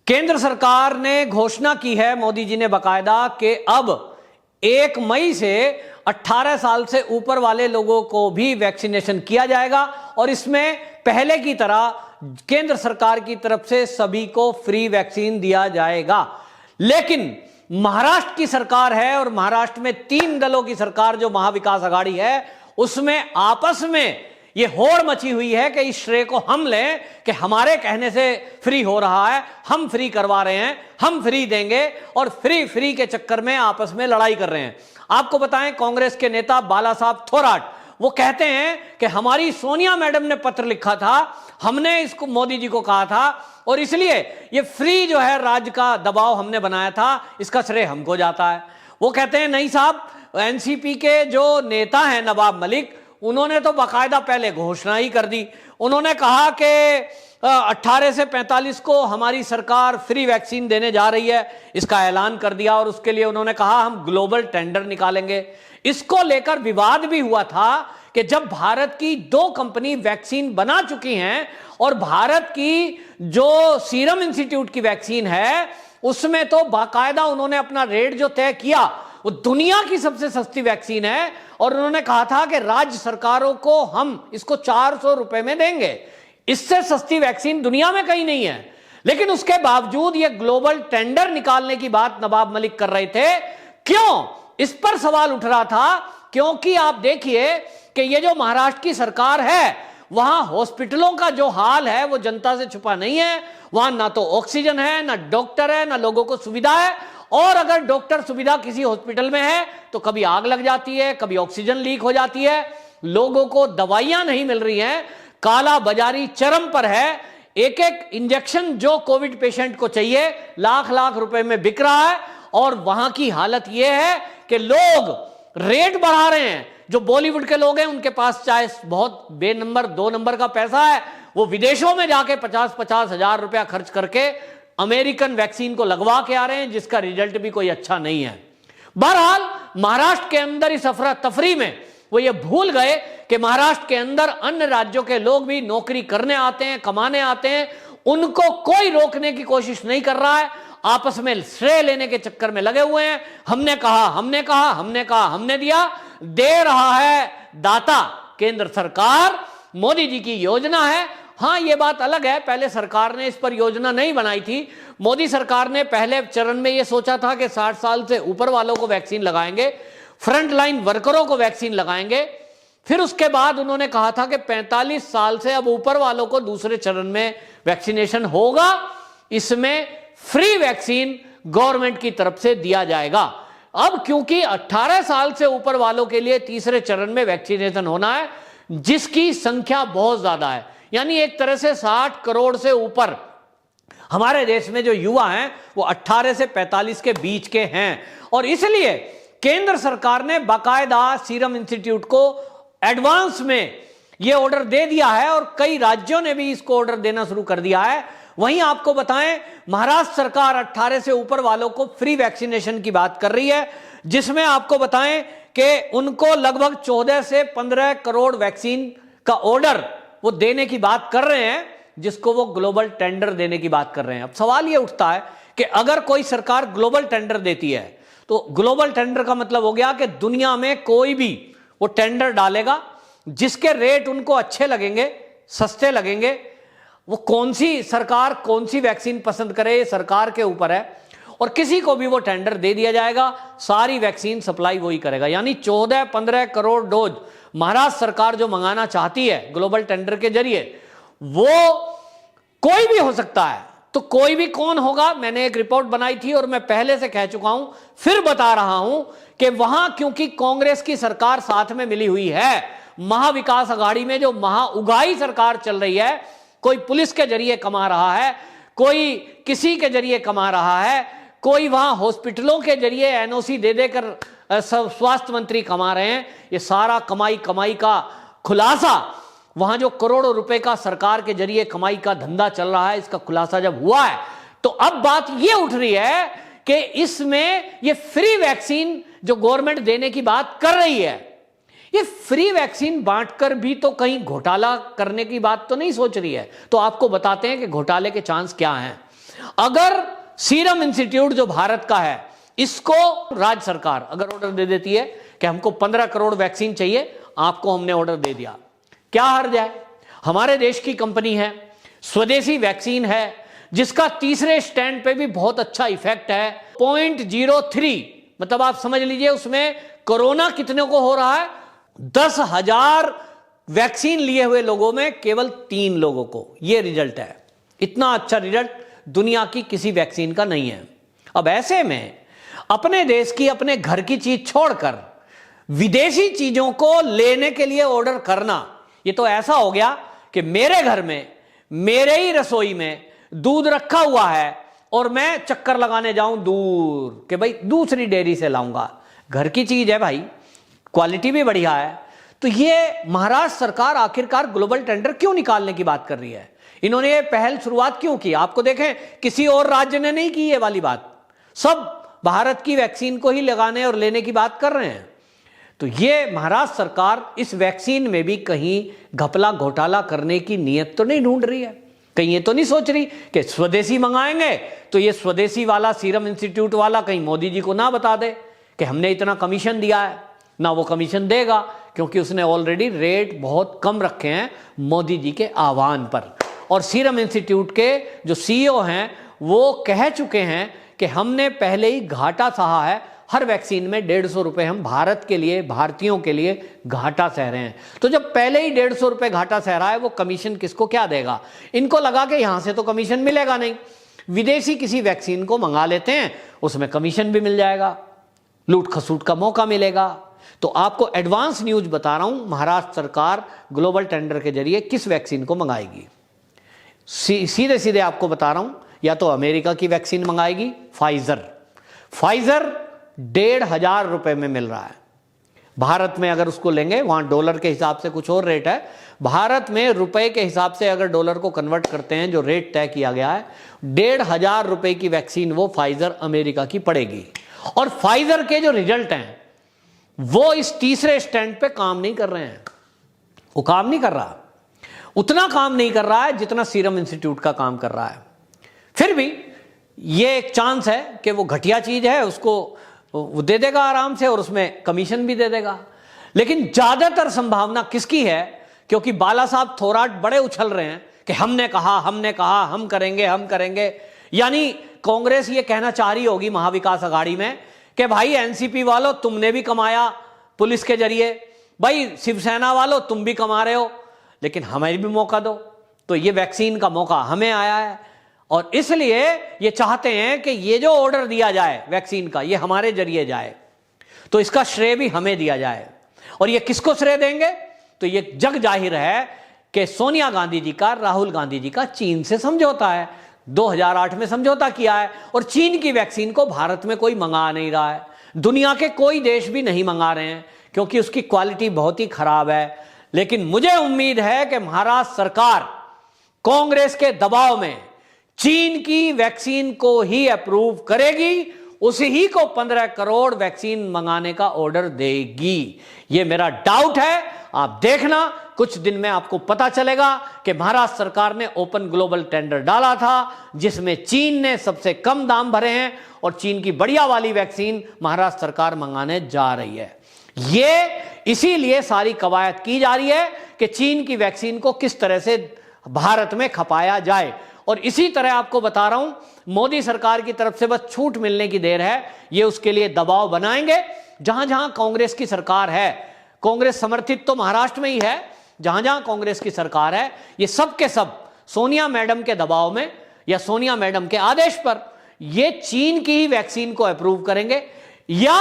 केंद्र सरकार ने घोषणा की है, मोदी जी ने बाकायदा, कि अब 1 मई से 18 साल से ऊपर वाले लोगों को भी वैक्सीनेशन किया जाएगा और इसमें पहले की तरह केंद्र सरकार की तरफ से सभी को फ्री वैक्सीन दिया जाएगा। लेकिन महाराष्ट्र की सरकार है और महाराष्ट्र में 3 दलों की सरकार जो महाविकास आघाड़ी है, उसमें आपस में यह होड़ मची हुई है कि इस श्रेय को हम लें कि हमारे कहने से फ्री हो रहा है, हम फ्री करवा रहे हैं, हम फ्री देंगे, और फ्री के चक्कर में आपस में लड़ाई कर रहे हैं। आपको बताएं, कांग्रेस के नेता बाला साहब थोराट वो कहते हैं कि हमारी सोनिया मैडम ने पत्र लिखा था, हमने इसको मोदी जी को कहा था और इसलिए ये फ्री जो है राज्य का दबाव हमने बनाया था, इसका श्रेय हमको जाता है। वो कहते हैं नहीं साहब, एनसीपी के जो नेता हैं नवाब मलिक, उन्होंने तो बाकायदा पहले घोषणा ही कर दी। उन्होंने कहा कि 18 से 45 को हमारी सरकार फ्री वैक्सीन देने जा रही है, इसका ऐलान कर दिया और उसके लिए उन्होंने कहा हम ग्लोबल टेंडर निकालेंगे। इसको लेकर विवाद भी हुआ था कि जब भारत की 2 कंपनी वैक्सीन बना चुकी हैं और भारत की जो सीरम इंस्टीट्यूट की वैक्सीन है उसमें तो बाकायदा उन्होंने अपना रेट जो तय किया वो दुनिया की सबसे सस्ती वैक्सीन है और उन्होंने कहा था कि राज्य सरकारों को हम इसको 400 रुपए में देंगे, इससे सस्ती वैक्सीन दुनिया में कहीं नहीं है। लेकिन उसके बावजूद ये ग्लोबल टेंडर निकालने की बात नवाब मलिक कर रहे थे। क्यों? इस पर सवाल उठ रहा था क्योंकि आप देखिए कि ये जो महाराष्ट्र की सरकार है वहां हॉस्पिटलों का जो हाल है वो जनता से छुपा नहीं है। वहां ना तो ऑक्सीजन है, ना डॉक्टर है, ना लोगों को सुविधा है, और अगर डॉक्टर सुविधा किसी हॉस्पिटल में है तो कभी आग लग जाती है, कभी ऑक्सीजन लीक हो जाती है, लोगों को दवाइयां नहीं मिल रही हैं, काला बाजारी चरम पर है। एक एक इंजेक्शन जो कोविड पेशेंट को चाहिए लाख लाख रुपए में बिक रहा है और वहां की हालत यह है कि लोग रेट बढ़ा रहे हैं। जो बॉलीवुड के लोग हैं उनके पास चाहे बहुत बेनंबर 2 नंबर का पैसा है, वो विदेशों में जाके 50-50 हजार रुपया खर्च करके अमेरिकन वैक्सीन को लगवा के आ रहे हैं, जिसका रिजल्ट भी कोई अच्छा नहीं है। बहरहाल महाराष्ट्र के अंदर इस अफरा तफरी में वो ये भूल गए कि महाराष्ट्र के अंदर अन्य राज्यों के लोग भी नौकरी करने आते हैं, कमाने आते हैं, उनको कोई रोकने की कोशिश नहीं कर रहा है। आपस में श्रेय लेने के चक्कर में लगे हुए हैं। हमने कहा, हमने कहा, हमने कहा, हमने दिया, दे रहा है दाता केंद्र सरकार, मोदी जी की योजना है। हां, यह बात अलग है, पहले सरकार ने इस पर योजना नहीं बनाई थी। मोदी सरकार ने पहले चरण में यह सोचा था कि 60 साल से ऊपर वालों को वैक्सीन लगाएंगे, फ्रंट लाइन वर्करों को वैक्सीन लगाएंगे। फिर उसके बाद उन्होंने कहा था कि 45 साल से अब ऊपर वालों को दूसरे चरण में वैक्सीनेशन होगा, इसमें फ्री वैक्सीन गवर्नमेंट की तरफ से दिया जाएगा। अब क्योंकि 18 साल से ऊपर वालों के लिए तीसरे चरण में वैक्सीनेशन होना है, जिसकी संख्या बहुत ज्यादा है, यानी एक तरह से 60 करोड़ से ऊपर हमारे देश में जो युवा हैं वो 18 से 45 के बीच के हैं। और इसलिए केंद्र सरकार ने बाकायदा सीरम इंस्टीट्यूट को एडवांस में यह ऑर्डर दे दिया है और कई राज्यों ने भी इसको ऑर्डर देना शुरू कर दिया है। वहीं आपको बताएं, महाराष्ट्र सरकार 18 से ऊपर वालों को फ्री वैक्सीनेशन की बात कर रही है, जिसमें आपको बताएं कि उनको लगभग 14 से 15 करोड़ वैक्सीन का ऑर्डर वो देने की बात कर रहे हैं, जिसको वो ग्लोबल टेंडर देने की बात कर रहे हैं। अब सवाल ये उठता है कि अगर कोई सरकार ग्लोबल टेंडर देती है तो ग्लोबल टेंडर का मतलब हो गया कि दुनिया में कोई भी वो टेंडर डालेगा जिसके रेट उनको अच्छे लगेंगे, सस्ते लगेंगे। वो कौन सी सरकार कौन सी वैक्सीन पसंद करे, ये सरकार के ऊपर है, और किसी को भी वो टेंडर दे दिया जाएगा, सारी वैक्सीन सप्लाई वही करेगा। यानी 14-15 करोड़ डोज महाराष्ट्र सरकार जो मंगाना चाहती है ग्लोबल टेंडर के जरिए, वो कोई भी हो सकता है। तो कोई भी कौन होगा, मैंने एक रिपोर्ट बनाई थी और मैं पहले से कह चुका हूं, फिर बता रहा हूं कि वहां क्योंकि कांग्रेस की सरकार साथ में मिली हुई है, महाविकास आघाड़ी में जो महाउगाई सरकार चल रही है, कोई पुलिस के जरिए कमा रहा है, कोई किसी के जरिए कमा रहा है, कोई वहां हॉस्पिटलों के जरिए एनओसी दे देकर स्वास्थ्य मंत्री कमा रहे हैं। ये सारा कमाई का खुलासा, वहां जो करोड़ों रुपए का सरकार के जरिए कमाई का धंधा चल रहा है, इसका खुलासा जब हुआ है तो अब बात यह उठ रही है कि इसमें ये फ्री वैक्सीन जो गवर्नमेंट देने की बात कर रही है, ये फ्री वैक्सीन बांटकर भी तो कहीं घोटाला करने की बात तो नहीं सोच रही है। तो आपको बताते हैं कि घोटाले के चांस क्या हैं। अगर सीरम इंस्टीट्यूट जो भारत का है, इसको राज्य सरकार अगर ऑर्डर दे देती है कि हमको 15 करोड़ वैक्सीन चाहिए, आपको हमने ऑर्डर दे दिया, क्या हर्ज है? हमारे देश की कंपनी है, स्वदेशी वैक्सीन है, जिसका तीसरे स्टैंड पे भी बहुत अच्छा इफेक्ट है। 0.03 मतलब आप समझ लीजिए उसमें कोरोना कितने को हो रहा है, 10,000 वैक्सीन लिए हुए लोगों में केवल 3 लोगों को यह रिजल्ट है। इतना अच्छा रिजल्ट दुनिया की किसी वैक्सीन का नहीं है। अब ऐसे में अपने देश की, अपने घर की चीज छोड़कर विदेशी चीजों को लेने के लिए ऑर्डर करना, यह तो ऐसा हो गया कि मेरे घर में, मेरे ही रसोई में दूध रखा हुआ है और मैं चक्कर लगाने जाऊं दूर कि भाई दूसरी डेयरी से लाऊंगा। घर की चीज है भाई, क्वालिटी भी बढ़िया है। तो ये महाराष्ट्र सरकार आखिरकार ग्लोबल टेंडर क्यों निकालने की बात कर रही है? इन्होंने ये पहल शुरुआत क्यों की? आपको देखें, किसी और राज्य ने नहीं की ये वाली बात, सब भारत की वैक्सीन को ही लगाने और लेने की बात कर रहे हैं। तो ये महाराष्ट्र सरकार इस वैक्सीन में भी कहीं घपला घोटाला करने की नीयत तो नहीं ढूंढ रही है? कहीं ये तो नहीं सोच रही कि स्वदेशी मंगाएंगे तो ये स्वदेशी वाला सीरम इंस्टीट्यूट वाला कहीं मोदी जी को ना बता दे कि हमने इतना कमीशन दिया है? ना वो कमीशन देगा, क्योंकि उसने ऑलरेडी रेट बहुत कम रखे हैं मोदी जी के आह्वान पर। और सीरम इंस्टीट्यूट के जो सीईओ हैं वो कह चुके हैं कि हमने पहले ही घाटा सहा है, हर वैक्सीन में 150 रुपए हम भारत के लिए, भारतीयों के लिए घाटा सह रहे हैं। तो जब पहले ही 150 रुपए घाटा सह रहा है, वो कमीशन किसको क्या देगा? इनको लगा कि यहां से तो कमीशन मिलेगा नहीं, विदेशी किसी वैक्सीन को मंगा लेते हैं, उसमें कमीशन भी मिल जाएगा, लूट खसूट का मौका मिलेगा। तो आपको एडवांस न्यूज बता रहा हूं, महाराष्ट्र सरकार ग्लोबल टेंडर के जरिए किस वैक्सीन को मंगाएगी। सीधे सीधे आपको बता रहा हूं, या तो अमेरिका की वैक्सीन मंगाएगी, फाइजर 1,500 रुपए में मिल रहा है। भारत में अगर उसको लेंगे, वहां डॉलर के हिसाब से कुछ और रेट है, भारत में रुपए के हिसाब से अगर डॉलर को कन्वर्ट करते हैं, जो रेट तय किया गया है, 1,500 रुपए की वैक्सीन वो फाइजर अमेरिका की पड़ेगी। और फाइजर के जो रिजल्ट हैं वो इस तीसरे स्टैंड पे काम नहीं कर रहे हैं। वो काम नहीं कर रहा, उतना काम नहीं कर रहा है जितना सीरम इंस्टीट्यूट का काम कर रहा है। फिर भी ये एक चांस है कि वो घटिया चीज है, उसको वो दे देगा आराम से और उसमें कमीशन भी दे देगा। लेकिन ज्यादातर संभावना किसकी है? क्योंकि बाला साहब थोराट बड़े उछल रहे हैं कि हमने कहा, हम करेंगे, हम करेंगे। यानी कांग्रेस ये कहना चाह रही होगी महाविकास आघाड़ी में कि भाई एनसीपी वालों तुमने भी कमाया पुलिस के जरिए, भाई शिवसेना वालों तुम भी कमा रहे हो, लेकिन हमें भी मौका दो। तो ये वैक्सीन का मौका हमें आया है और इसलिए ये चाहते हैं कि ये जो ऑर्डर दिया जाए वैक्सीन का, ये हमारे जरिए जाए, तो इसका श्रेय भी हमें दिया जाए। और ये किसको श्रेय देंगे? तो ये जग जाहिर है कि सोनिया गांधी जी का, राहुल गांधी जी का चीन से समझौता है। 2008 में समझौता किया है और चीन की वैक्सीन को भारत में कोई मंगा नहीं रहा है, दुनिया के कोई देश भी नहीं मंगा रहे हैं, क्योंकि उसकी क्वालिटी बहुत ही खराब है। लेकिन मुझे उम्मीद है कि महाराष्ट्र सरकार कांग्रेस के दबाव में चीन की वैक्सीन को ही अप्रूव करेगी, उसी ही को 15 करोड़ वैक्सीन मंगाने का ऑर्डर देगी। यह मेरा डाउट है, आप देखना कुछ दिन में आपको पता चलेगा कि महाराष्ट्र सरकार ने ओपन ग्लोबल टेंडर डाला था, जिसमें चीन ने सबसे कम दाम भरे हैं और चीन की बढ़िया वाली वैक्सीन महाराष्ट्र सरकार मंगाने जा रही है। ये इसीलिए सारी कवायद की जा रही है कि चीन की वैक्सीन को किस तरह से भारत में खपाया जाए। और इसी तरह आपको बता रहा हूं, मोदी सरकार की तरफ से बस छूट मिलने की देर है, ये उसके लिए दबाव बनाएंगे। जहां जहां कांग्रेस की सरकार है, कांग्रेस समर्थित तो महाराष्ट्र में ही है, जहां जहां कांग्रेस की सरकार है, ये सब के सब सोनिया मैडम के दबाव में या सोनिया मैडम के आदेश पर ये चीन की ही वैक्सीन को अप्रूव करेंगे। या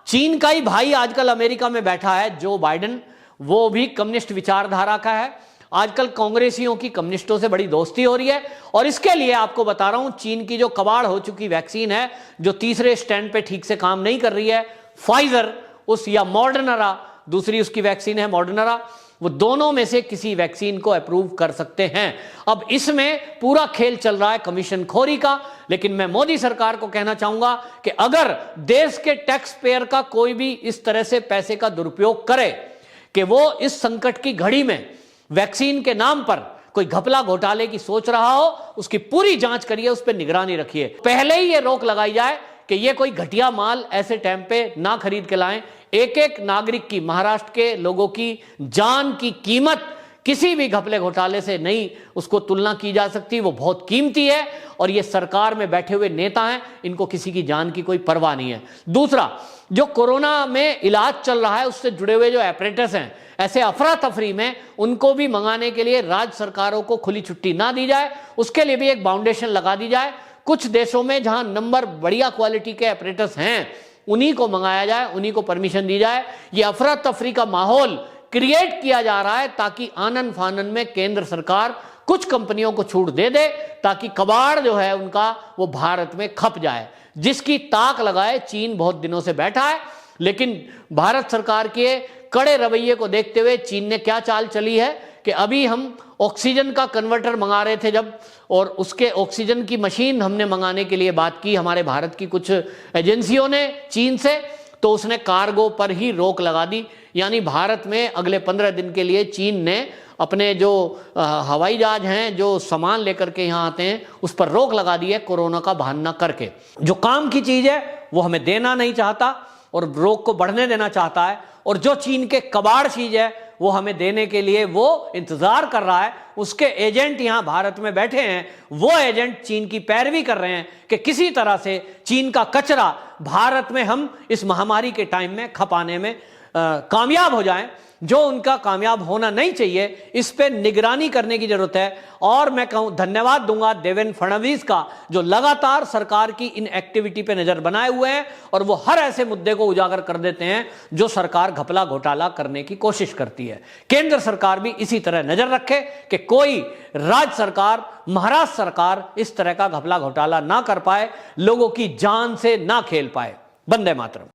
चीन का ही भाई आजकल अमेरिका में बैठा है, जो बाइडेन, वो भी कम्युनिस्ट विचारधारा का है। आजकल कांग्रेसियों की कम्युनिस्टों से बड़ी दोस्ती हो रही है और इसके लिए आपको बता रहा हूं, चीन की जो कबाड़ हो चुकी वैक्सीन है, जो तीसरे स्टैंड पे ठीक से काम नहीं कर रही है, फाइजर उस या मॉडर्ना, दूसरी उसकी वैक्सीन है मॉडर्ना, वो दोनों में से किसी वैक्सीन को अप्रूव कर सकते हैं। अब इसमें पूरा खेल चल रहा है कमीशन खोरी का। लेकिन मैं मोदी सरकार को कहना चाहूंगा कि अगर देश के टैक्स पेयर का कोई भी इस तरह से पैसे का दुरुपयोग करे कि वो इस संकट की घड़ी में वैक्सीन के नाम पर कोई घपला घोटाले की सोच रहा हो उसकी पूरी जांच करिए, उस पर निगरानी रखिए। पहले ही ये रोक लगाई जाए कि ये कोई घटिया माल ऐसे टाइम पे ना खरीद के लाएं। एक एक नागरिक की, महाराष्ट्र के लोगों की जान की कीमत किसी भी घपले घोटाले से नहीं उसको तुलना की जा सकती। वो बहुत कीमती है और ये सरकार में बैठे हुए नेता हैं, इनको किसी की जान की कोई परवाह नहीं है। दूसरा, जो कोरोना में इलाज चल रहा है उससे जुड़े हुए जो ऑपरेटर्स हैं, ऐसे अफरा तफरी में उनको भी मंगाने के लिए राज्य सरकारों को खुली छुट्टी ना दी जाए, उसके लिए भी एक बाउंडेशन लगा दी जाए। कुछ देशों में जहां नंबर बढ़िया क्वालिटी के ऑपरेटर्स हैं उन्हीं को मंगाया जाए, उन्हीं को परमिशन दी जाए। ये अफरा तफरी का माहौल क्रिएट किया जा रहा है ताकि आनन फानन में केंद्र सरकार कुछ कंपनियों को छूट दे दे ताकि कबाड़ जो है उनका वो भारत में खप जाए, जिसकी ताक लगाए चीन बहुत दिनों से बैठा है। लेकिन भारत सरकार के कड़े रवैये को देखते हुए चीन ने क्या चाल चली है कि अभी हम ऑक्सीजन का कन्वर्टर मंगा रहे थे जब, और उसके ऑक्सीजन की मशीन हमने मंगाने के लिए बात की हमारे भारत की कुछ एजेंसियों ने चीन से, तो उसने कार्गो पर ही रोक लगा दी। यानी भारत में अगले 15 दिन के लिए चीन ने अपने जो हवाई जहाज हैं जो सामान लेकर के यहाँ आते हैं उस पर रोक लगा दी है, कोरोना का बहाना करके। जो काम की चीज है वो हमें देना नहीं चाहता और रोक को बढ़ने देना चाहता है, और जो चीन के कबाड़ चीज है वो हमें देने के लिए वो इंतजार कर रहा है। उसके एजेंट यहां भारत में बैठे हैं, वो एजेंट चीन की पैरवी कर रहे हैं कि किसी तरह से चीन का कचरा भारत में हम इस महामारी के टाइम में खपाने में कामयाब हो जाएं, जो उनका कामयाब होना नहीं चाहिए। इस पे निगरानी करने की जरूरत है। और मैं कहूं, धन्यवाद दूंगा देवेंद्र फडणवीस का, जो लगातार सरकार की इन एक्टिविटी पे नजर बनाए हुए हैं और वो हर ऐसे मुद्दे को उजागर कर देते हैं जो सरकार घपला घोटाला करने की कोशिश करती है। केंद्र सरकार भी इसी तरह नजर रखे कि कोई राज्य सरकार, महाराष्ट्र सरकार इस तरह का घपला घोटाला ना कर पाए, लोगों की जान से ना खेल पाए। वंदे मातरम।